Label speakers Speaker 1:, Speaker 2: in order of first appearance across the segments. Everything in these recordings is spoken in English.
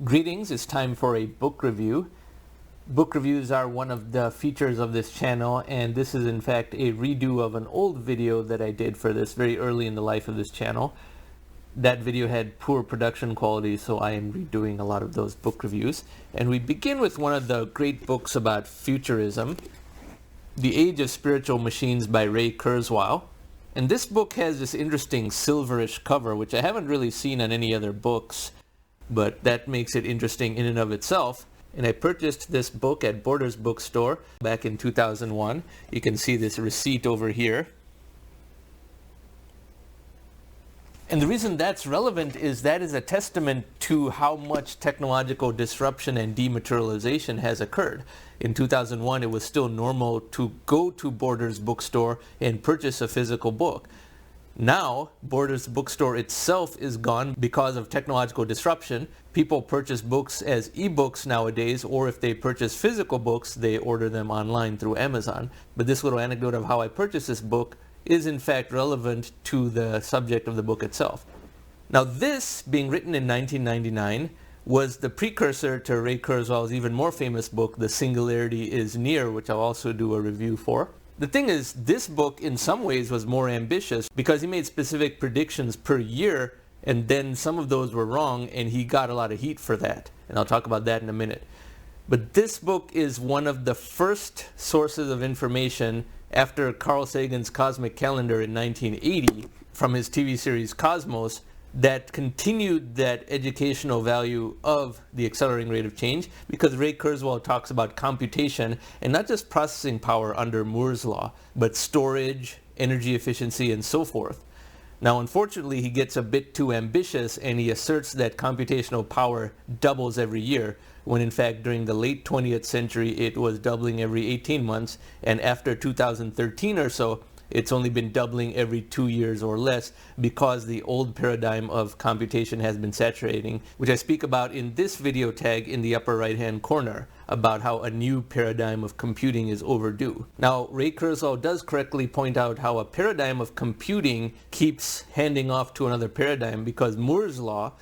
Speaker 1: Greetings, it's time for a book review. Book reviews are one of the features of this channel, and this is in fact a redo of an old video that I did for this very early in the life of this channel. That video had poor production quality, so I am redoing a lot of those book reviews. And we begin with one of the great books about futurism, The Age of Spiritual Machines by Ray Kurzweil. And this book has this interesting silverish cover, which I haven't really seen on any other books, but that makes it interesting in and of itself. And I purchased this book at Borders Bookstore back in 2001. You can see this receipt over here. And the reason that's relevant is that is a testament to how much technological disruption and dematerialization has occurred. In 2001, it was still normal to go to Borders Bookstore and purchase a physical book. Now, Borders Bookstore itself is gone because of technological disruption. People purchase books as ebooks nowadays, or if they purchase physical books, they order them online through Amazon. But this little anecdote of how I purchased this book is in fact relevant to the subject of the book itself. Now, this, being written in 1999, was the precursor to Ray Kurzweil's even more famous book, The Singularity is Near, which I'll also do a review for. The thing is, this book in some ways was more ambitious because he made specific predictions per year, and then some of those were wrong, and he got a lot of heat for that. And I'll talk about that in a minute. But this book is one of the first sources of information after Carl Sagan's cosmic calendar in 1980 from his TV series Cosmos that continued that educational value of the accelerating rate of change, because Ray Kurzweil talks about computation and not just processing power under Moore's law, but storage, energy efficiency, and so forth. Now, unfortunately, he gets a bit too ambitious and he asserts that computational power doubles every year, when in fact during the late 20th century it was doubling every 18 months, and after 2013 or so, it's only been doubling every 2 years or less because the old paradigm of computation has been saturating, which I speak about in this video tag in the upper right hand corner, about how a new paradigm of computing is overdue. Now, Ray Kurzweil does correctly point out how a paradigm of computing keeps handing off to another paradigm, because Moore's law,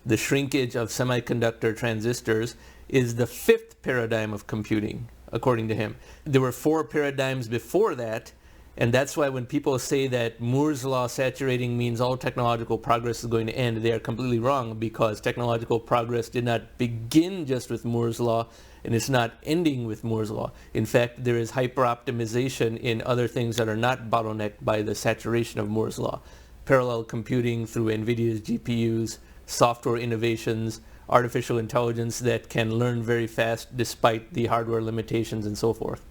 Speaker 1: the shrinkage of semiconductor transistors, is the fifth paradigm of computing, according to him. There were 4 paradigms before that, and that's why when people say that Moore's law saturating means all technological progress is going to end, they are completely wrong, because technological progress did not begin just with Moore's law, and it's not ending with Moore's law. In fact, there is hyper-optimization in other things that are not bottlenecked by the saturation of Moore's law. Parallel computing through NVIDIA's GPUs, software innovations, artificial intelligence that can learn very fast despite the hardware limitations, and so forth.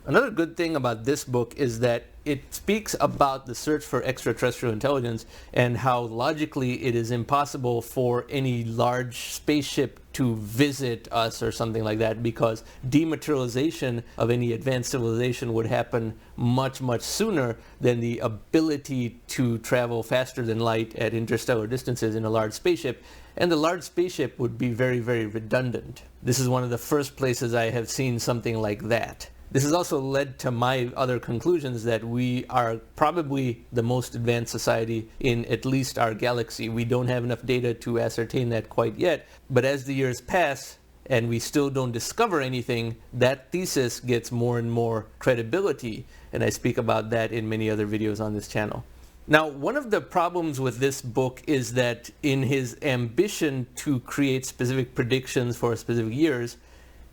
Speaker 1: Another good thing about this book is that it speaks about the search for extraterrestrial intelligence and how logically it is impossible for any large spaceship to visit us or something like that, because dematerialization of any advanced civilization would happen much, much sooner than the ability to travel faster than light at interstellar distances in a large spaceship. And the large spaceship would be very, very redundant. This is one of the first places I have seen something like that. This has also led to my other conclusions that we are probably the most advanced society in at least our galaxy. We don't have enough data to ascertain that quite yet, but as the years pass and we still don't discover anything, that thesis gets more and more credibility, and I speak about that in many other videos on this channel. Now, one of the problems with this book is that in his ambition to create specific predictions for specific years,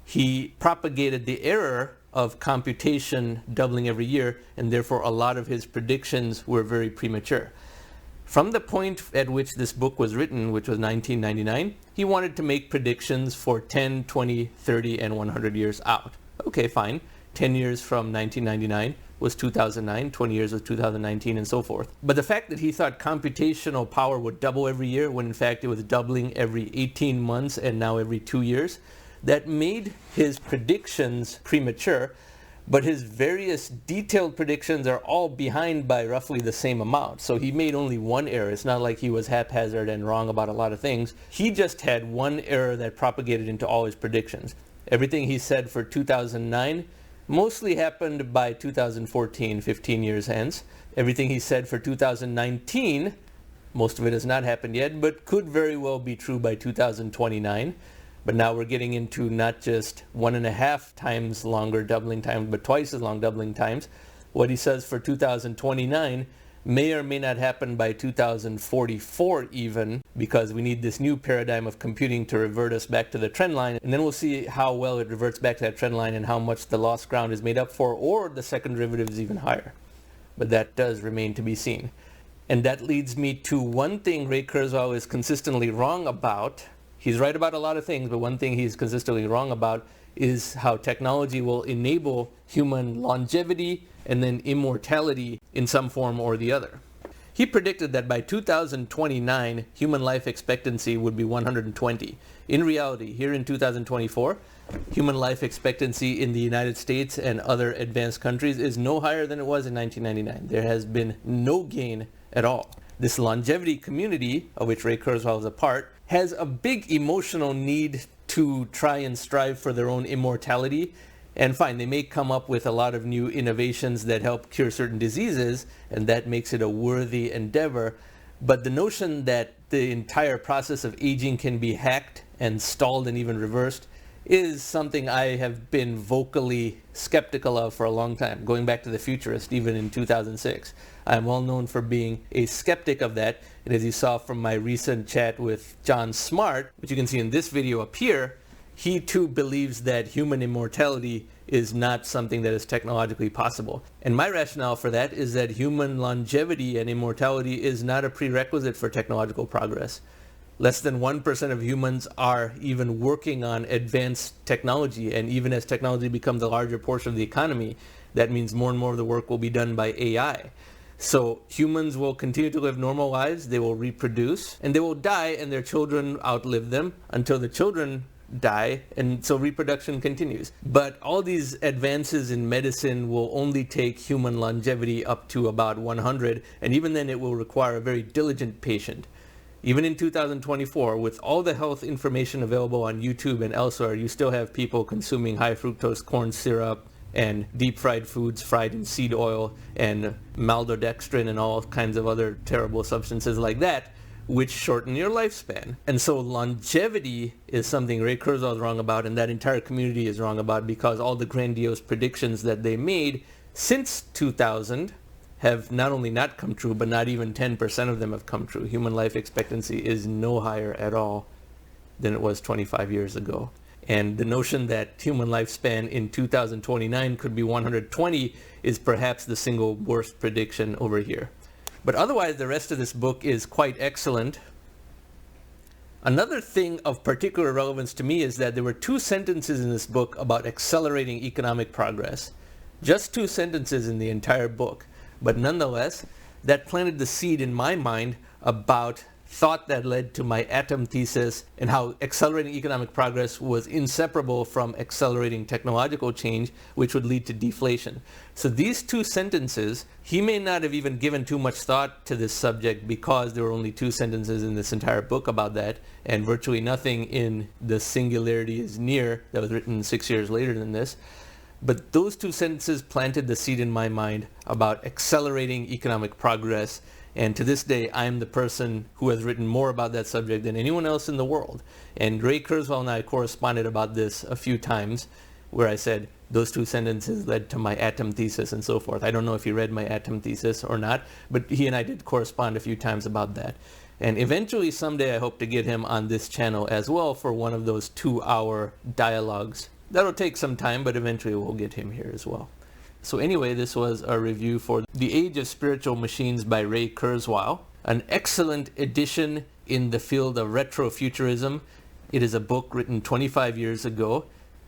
Speaker 1: he propagated the error of computation doubling every year, and therefore a lot of his predictions were very premature. From the point at which this book was written, which was 1999, he wanted to make predictions for 10, 20, 30, and 100 years out. Okay, fine. 10 years from 1999 was 2009, 20 years was 2019, and so forth. But the fact that he thought computational power would double every year, when in fact it was doubling every 18 months and now every 2 years, that made his predictions premature, but his various detailed predictions are all behind by roughly the same amount. So he made only one error. It's not like he was haphazard and wrong about a lot of things. He just had one error that propagated into all his predictions. Everything he said for 2009 mostly happened by 2014, 15 years hence. Everything he said for 2019 Most of it has not happened yet, but could very well be true by 2029. But now we're getting into not just 1.5 times longer doubling time, but twice as long doubling times. What he says for 2029 may or may not happen by 2044 even, because we need this new paradigm of computing to revert us back to the trend line. And then we'll see how well it reverts back to that trend line and how much the lost ground is made up for, or the second derivative is even higher. But that does remain to be seen. And that leads me to one thing Ray Kurzweil is consistently wrong about. He's right about a lot of things, but one thing he's consistently wrong about is how technology will enable human longevity and then immortality in some form or the other. He predicted that by 2029, human life expectancy would be 120. In reality, here in 2024, human life expectancy in the United States and other advanced countries is no higher than it was in 1999. There has been no gain at all. This longevity community, of which Ray Kurzweil is a part, has a big emotional need to try and strive for their own immortality. And fine, they may come up with a lot of new innovations that help cure certain diseases, and that makes it a worthy endeavor. But the notion that the entire process of aging can be hacked and stalled and even reversed is something I have been vocally skeptical of for a long time, going back to the Futurist, even in 2006. I'm well known for being a skeptic of that, and as you saw from my recent chat with John Smart, which you can see in this video up here, he too believes that human immortality is not something that is technologically possible. And my rationale for that is that human longevity and immortality is not a prerequisite for technological progress. Less than 1% of humans are even working on advanced technology, and even as technology becomes a larger portion of the economy, that means more and more of the work will be done by AI. So humans will continue to live normal lives, they will reproduce, and they will die, and their children outlive them until the children die, and so reproduction continues. But all these advances in medicine will only take human longevity up to about 100, and even then it will require a very diligent patient. Even in 2024, with all the health information available on YouTube and elsewhere, you still have people consuming high fructose corn syrup and deep fried foods fried in seed oil and maltodextrin and all kinds of other terrible substances like that, which shorten your lifespan. And so longevity is something Ray Kurzweil is wrong about, and that entire community is wrong about, because all the grandiose predictions that they made since 2000 have not only not come true, but not even 10% of them have come true. Human life expectancy is no higher at all than it was 25 years ago. And the notion that human lifespan in 2029 could be 120 is perhaps the single worst prediction over here. But otherwise, the rest of this book is quite excellent. Another thing of particular relevance to me is that there were 2 sentences in this book about accelerating economic progress. Just 2 sentences in the entire book. But nonetheless, that planted the seed in my mind about thought that led to my atom thesis, and how accelerating economic progress was inseparable from accelerating technological change, which would lead to deflation. So these 2 sentences, he may not have even given too much thought to this subject, because there were only 2 sentences in this entire book about that, and virtually nothing in The Singularity is Near, that was written 6 years later than this. But those 2 sentences planted the seed in my mind about accelerating economic progress. And to this day, I am the person who has written more about that subject than anyone else in the world. And Ray Kurzweil and I corresponded about this a few times, where I said those 2 sentences led to my atom thesis and so forth. I don't know if he read my atom thesis or not, but he and I did correspond a few times about that. And eventually, someday, I hope to get him on this channel as well for one of those 2-hour dialogues. That'll take some time, but eventually we'll get him here as well. So anyway, this was a review for The Age of Spiritual Machines by Ray Kurzweil, an excellent edition in the field of retrofuturism. It is a book written 25 years ago.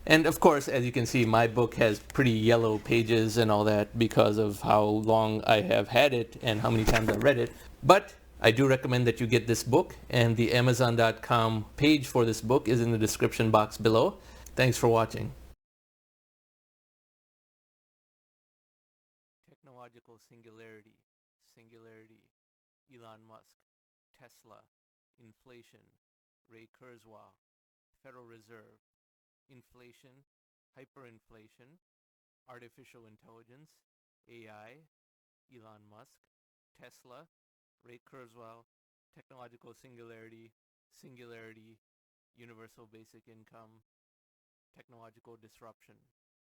Speaker 1: And of course, as you can see, my book has pretty yellow pages and all that because of how long I have had it and how many times I've read it. But I do recommend that you get this book, and the Amazon.com page for this book is in the description box below. Thanks for watching. Technological singularity, Elon Musk, Tesla, inflation, Ray Kurzweil, Federal Reserve, inflation, hyperinflation, artificial intelligence, AI, Elon Musk, Tesla, Ray Kurzweil, technological singularity, singularity, universal basic income, technological disruption.